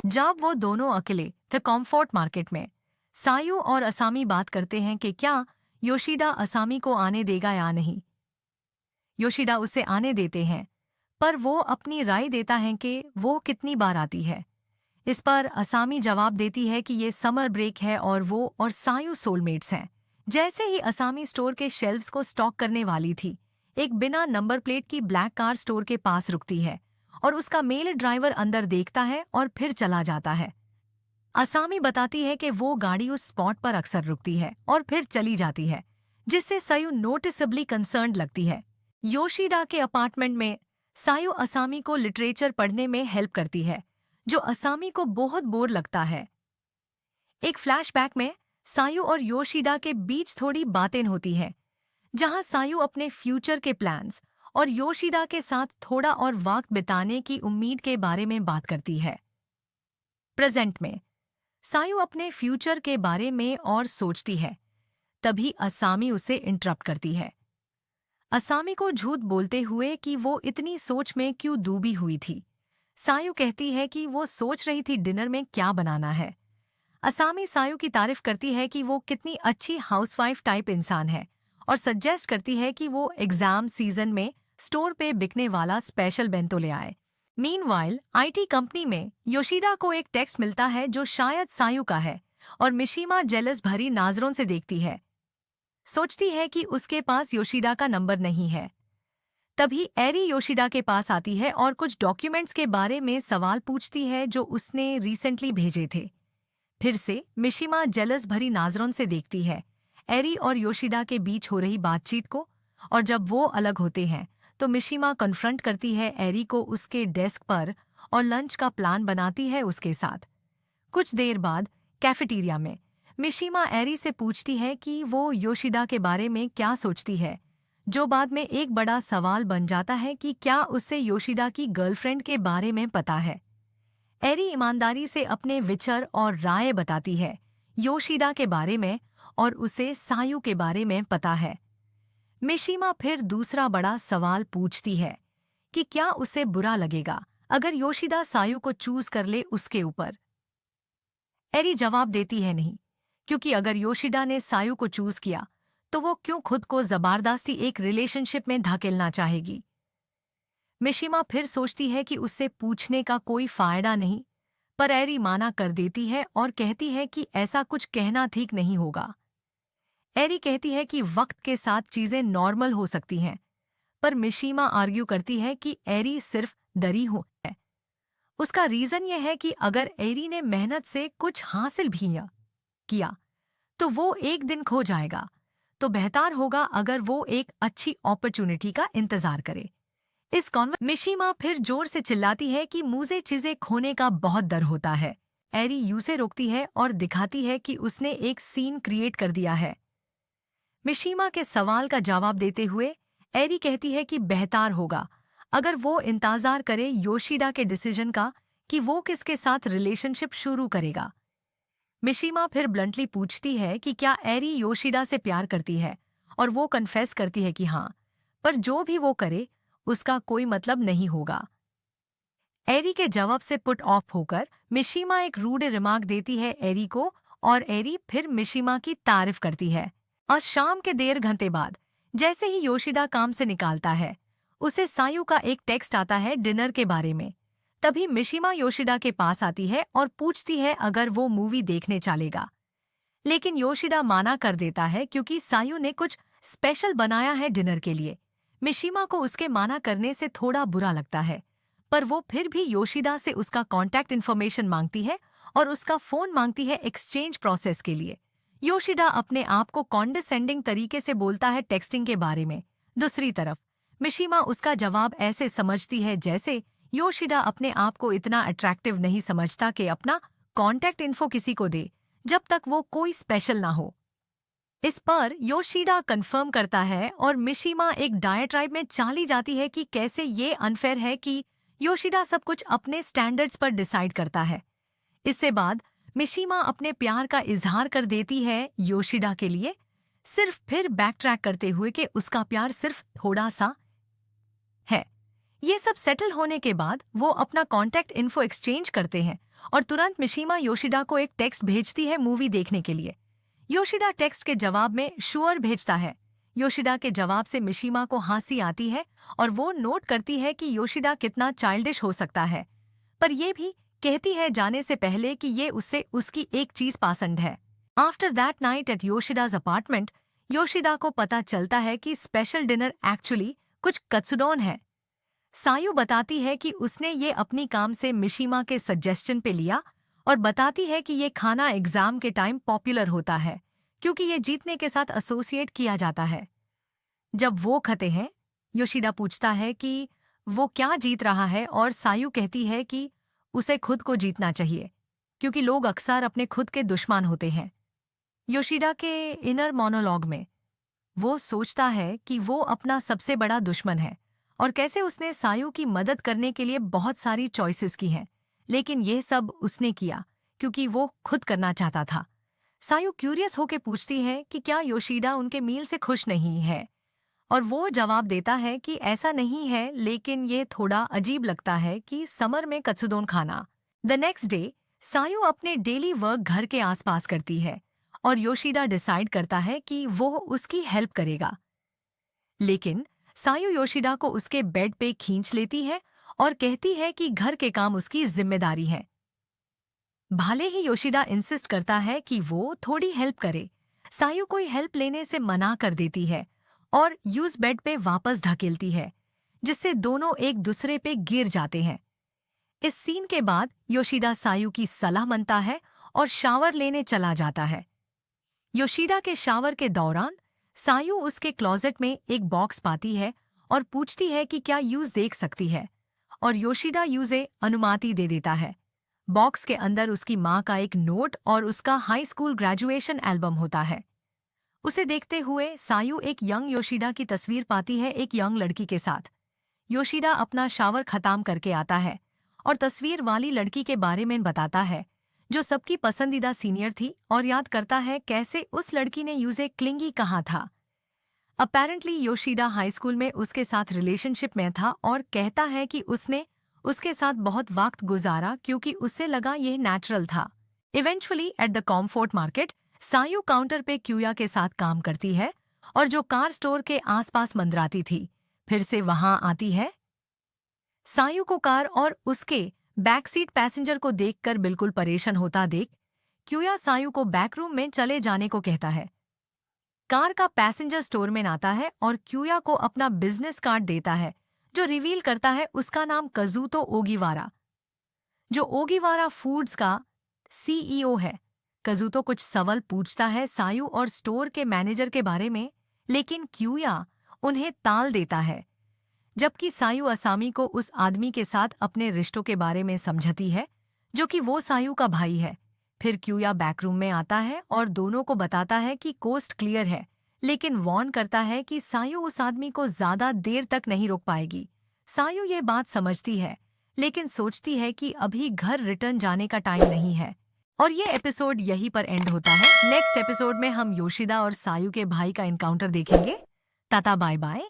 जब वो दोनों अकेले थे कॉम्फोर्ट मार्केट में, सायु और असामी बात करते हैं कि क्या योशिडा असामी को आने देगा या नहीं। योशिडा उसे आने देते हैं, पर वो अपनी राय देता है कि वो कितनी बार आती है। इस पर असामी जवाब देती है कि ये समर ब्रेक है और वो और सायु सोलमेट्स हैं। जैसे ही असामी स्टोर के शेल्व्स को स्टॉक करने वाली थी, एक बिना नंबर प्लेट की ब्लैक कार स्टोर के पास रुकती है और उसका मेल ड्राइवर अंदर देखता है और फिर चला जाता है। असामी बताती है कि वो गाड़ी उस स्पॉट पर अक्सर रुकती है और फिर चली जाती है, जिससे सायु नोटिसेबली कंसर्न्ड लगती है। योशिडा के अपार्टमेंट में सायु असामी को लिटरेचर पढ़ने में हेल्प करती है, जो असामी को बहुत बोर लगता है। एक फ्लैशबैक में सायु और योशिडा के बीच थोड़ी बातें होती हैं, जहां सायु अपने फ्यूचर के प्लान्स और योशिडा के साथ थोड़ा और वक्त बिताने की उम्मीद के बारे में बात करती है। प्रेजेंट में सायु अपने फ्यूचर के बारे में और सोचती है, तभी असामी उसे इंटरप्ट करती है। असामी को झूठ बोलते हुए कि वो इतनी सोच में क्यों डूबी हुई थी। सायु कहती है कि वो सोच रही थी डिनर में क्या बनाना है। असामी सायु की तारीफ करती है कि वो कितनी अच्छी हाउसवाइफ टाइप इंसान है और सजेस्ट करती है कि वो एग्जाम सीजन में स्टोर पे बिकने वाला स्पेशल बेंतो ले आए। मीनवाइल आईटी कंपनी में योशिडा को एक टेक्स्ट मिलता है जो शायद सायु का है और मिशिमा जेलस भरी नाजरों से देखती है। सोचती है कि उसके पास योशिडा का नंबर नहीं है। तभी एरी योशिडा के पास आती है और कुछ डॉक्यूमेंट्स के बारे में सवाल पूछती है जो उसने रिसेंटली भेजे थे। फिर से मिशिमा जेलस भरी नाजरों से देखती है एरी और योशिडा के बीच हो रही बातचीत को, और जब वो अलग होते हैं तो मिशिमा कन्फ्रंट करती है एरी को उसके डेस्क पर और लंच का प्लान बनाती है उसके साथ। कुछ देर बाद कैफेटेरिया में मिशिमा एरी से पूछती है कि वो योशिडा के बारे में क्या सोचती है, जो बाद में एक बड़ा सवाल बन जाता है कि क्या उससे योशिडा की गर्लफ्रेंड के बारे में पता है। एरी ईमानदारी से अपने विचार और राय बताती है योशिडा के बारे में और उसे सायु के बारे में पता है। मिशिमा फिर दूसरा बड़ा सवाल पूछती है कि क्या उसे बुरा लगेगा अगर योशिडा सायु को चूज कर ले उसके ऊपर। एरी जवाब देती है नहीं, क्योंकि अगर योशिडा ने सायु को चूज किया तो वो क्यों खुद को जबरदस्ती एक रिलेशनशिप में धकेलना चाहेगी। मिशिमा फिर सोचती है कि उससे पूछने का कोई फायदा नहीं, पर एरी माना कर देती है और कहती है कि ऐसा कुछ कहना ठीक नहीं होगा। एरी कहती है कि वक्त के साथ चीजें नॉर्मल हो सकती हैं, पर मिशिमा आर्ग्यू करती है कि एरी सिर्फ डरी हो है। उसका रीजन यह है कि अगर एरी ने मेहनत से कुछ हासिल भी किया तो वो एक दिन खो जाएगा, तो बेहतर होगा अगर वो एक अच्छी अपॉर्चुनिटी का इंतजार करे। इस मिशिमा फिर जोर से चिल्लाती है कि मुझे चीजें खोने का बहुत डर होता है। एरी यू से रोकती है और दिखाती है कि उसने एक सीन क्रिएट कर दिया है। मिशिमा के सवाल का जवाब देते हुए एरी कहती है कि बेहतर होगा अगर वो इंतजार करे योशिडा के डिसीजन का कि वो किसके साथ रिलेशनशिप शुरू करेगा। मिशिमा फिर ब्लंटली पूछती है कि क्या एरी योशिडा से प्यार करती है, और वो कन्फेस करती है कि हाँ, पर जो भी वो करे उसका कोई मतलब नहीं होगा। एरी के जवाब से पुट ऑफ होकर मिशिमा एक रूड रिमार्क देती है एरी को, और एरी फिर मिशिमा की तारीफ करती है। आज शाम के 1.5 घंटे बाद जैसे ही योशिडा काम से निकालता है, उसे सायु का एक टेक्स्ट आता है डिनर के बारे में। तभी मिशिमा योशिडा के पास आती है और पूछती है अगर वो मूवी देखने चलेगा, लेकिन योशिडा माना कर देता है क्योंकि सायु ने कुछ स्पेशल बनाया है डिनर के लिए। मिशिमा को उसके माना करने से थोड़ा बुरा लगता है, पर वो फिर भी योशिडा से उसका कॉन्टैक्ट इन्फॉर्मेशन मांगती है और उसका फोन मांगती है एक्सचेंज प्रोसेस के लिए। योशिडा अपने आप को कॉन्डेसेंडिंग तरीके से बोलता है टेक्सटिंग के बारे में। दूसरी तरफ मिशिमा उसका जवाब ऐसे समझती है जैसे योशिडा अपने आप को इतना अट्रैक्टिव नहीं समझता कि अपना कॉन्टैक्ट इन्फो किसी को दे जब तक वो कोई स्पेशल ना हो। इस पर योशिडा कंफर्म करता है और मिशिमा एक डायट्राइब में चली जाती है कि कैसे ये अनफेयर है कि योशिडा सब कुछ अपने स्टैंडर्ड्स पर डिसाइड करता है। इससे बाद मिशिमा अपने प्यार का इजहार कर देती है योशिडा के लिए, सिर्फ फिर बैक ट्रैक करते हुए कि उसका प्यार सिर्फ थोड़ा सा है। ये सब सेटल होने के बाद वो अपना कॉन्टैक्ट इन्फो एक्सचेंज करते हैं और तुरंत मिशीमा योशिडा को एक टेक्स्ट भेजती है मूवी देखने के लिए। योशिडा टेक्स्ट के जवाब में श्योर भेजता है। योशिडा के जवाब से मिशीमा को हंसी आती है और वो नोट करती है कि योशिडा कितना चाइल्डिश हो सकता है, पर ये भी कहती है जाने से पहले कि ये उससे उसकी एक चीज पसंद है। After that night at Yoshida's apartment, Yoshida को पता चलता है कि स्पेशल डिनर एक्चुअली कुछ कत्सुडोन है। सायू बताती है कि उसने ये अपनी काम से मिशीमा के सजेशन पे लिया और बताती है कि ये खाना एग्जाम के टाइम पॉपुलर होता है क्योंकि ये जीतने के साथ एसोसिएट किया जाता है। जब वो खाते हैं, योशिडा पूछता है कि वो क्या जीत रहा है और सायू कहती है कि उसे खुद को जीतना चाहिए क्योंकि लोग अक्सर अपने खुद के दुश्मन होते हैं। योशिडा के इनर मोनोलॉग में वो सोचता है कि वो अपना सबसे बड़ा दुश्मन है और कैसे उसने सायू की मदद करने के लिए बहुत सारी चॉइसेस की हैं, लेकिन ये सब उसने किया क्योंकि वो खुद करना चाहता था। सायू क्यूरियस होकर पूछती है कि क्या योशिडा उनके मील से खुश नहीं है, और वो जवाब देता है कि ऐसा नहीं है, लेकिन ये थोड़ा अजीब लगता है कि समर में कत्सुदोन खाना। द नेक्स्ट डे सायू अपने डेली वर्क घर के आसपास करती है और योशिडा डिसाइड करता है कि वो उसकी हेल्प करेगा। लेकिन सायू योशिडा को उसके बेड पे खींच लेती है और कहती है कि घर के काम उसकी जिम्मेदारी है। भले ही योशिडा इंसिस्ट करता है कि वो थोड़ी हेल्प करे, सायू कोई हेल्प लेने से मना कर देती है और यूज बेड पे वापस धकेलती है, जिससे दोनों एक दूसरे पे गिर जाते हैं। इस सीन के बाद योशिडा सायू की सलाह मानता है और शावर लेने चला जाता है। योशिडा के शावर के दौरान सायू उसके क्लोजेट में एक बॉक्स पाती है और पूछती है कि क्या यूज देख सकती है, और योशिडा यूजे अनुमति दे देता है। बॉक्स के अंदर उसकी माँ का एक नोट और उसका हाई स्कूल ग्रेजुएशन एल्बम होता है। उसे देखते हुए सायू एक यंग योशिडा की तस्वीर पाती है, एक यंग लड़की के साथ। योशिडा अपना शावर खत्म करके आता है और तस्वीर वाली लड़की के बारे में बताता है, जो सबकी पसंदीदा सीनियर थी, और याद करता है कैसे उस लड़की ने यूजे क्लिंगी कहा था। अपेरेंटली योशिडा हाई स्कूल में उसके साथ रिलेशनशिप में था और कहता है कि उसने उसके साथ बहुत वक्त गुजारा क्योंकि उससे लगा यह नेचुरल था। Eventually at the comfort market, Sayu counter पे क्यूया के साथ काम करती है और जो कार स्टोर के आसपास मंडराती थी, फिर से वहां आती है। सायू को कार और उसके बैकसीट पैसेंजर को देखकर बिल्कुल परेशान होता देख क्यूया सायू को बैकरूम में चले जाने को कहता है। कार का पैसेंजर स्टोर में आता है और क्यूया को अपना बिजनेस कार्ड देता है, जो रिवील करता है उसका नाम कज़ुतो ओगिवारा, जो ओगिवारा फूड्स का सीईओ है। कज़ुतो कुछ सवाल पूछता है सायू और स्टोर के मैनेजर के बारे में, लेकिन क्यूया उन्हें टाल देता है, जबकि सायू असामी को उस आदमी के साथ अपने रिश्तों के बारे में समझती है, जो कि वो सायू का भाई है। फिर क्यूया बैकरूम में आता है और दोनों को बताता है कि कोस्ट क्लियर है, लेकिन वार्न करता है कि सायू उस आदमी को ज्यादा देर तक नहीं रोक पाएगी। सायू ये बात समझती है, लेकिन सोचती है कि अभी घर रिटर्न जाने का टाइम नहीं है। और ये एपिसोड यहीं पर एंड होता है। नेक्स्ट एपिसोड में हम योशिदा और सायू के भाई का एनकाउंटर देखेंगे। Tata bye bye.